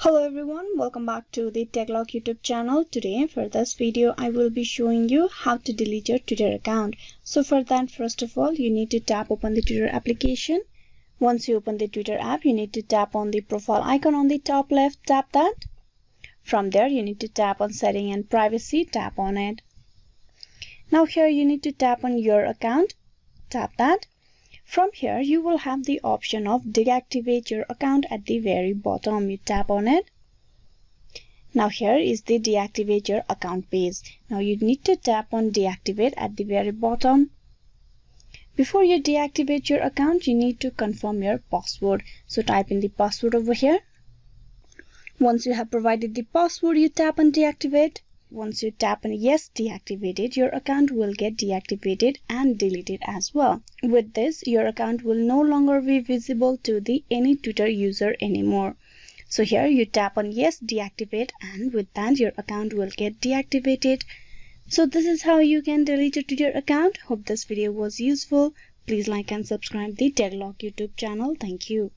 Hello everyone, welcome back to the TechLog YouTube channel. Today for this video I will be showing you how to delete your Twitter account. So for that, first of all, you need to tap open the Twitter application. Once you open the Twitter app, you need to tap on the profile icon on the top left, tap that. From there you need to tap on setting and privacy, tap on it. Now here you need to tap on your account, tap that. From here, you will have the option of deactivate your account at the very bottom. You tap on it. Now here is the deactivate your account page. Now you need to tap on deactivate at the very bottom. Before you deactivate your account, you need to confirm your password. So type in the password over here. Once you have provided the password, you tap on deactivate. Once you tap on yes, deactivate it, your account will get deactivated and deleted as well. With this, your account will no longer be visible to any Twitter user anymore. So here you tap on yes, deactivate, and with that your account will get deactivated. So this is how you can delete your Twitter account. Hope this video was useful. Please like and subscribe the TechLog YouTube channel. Thank you.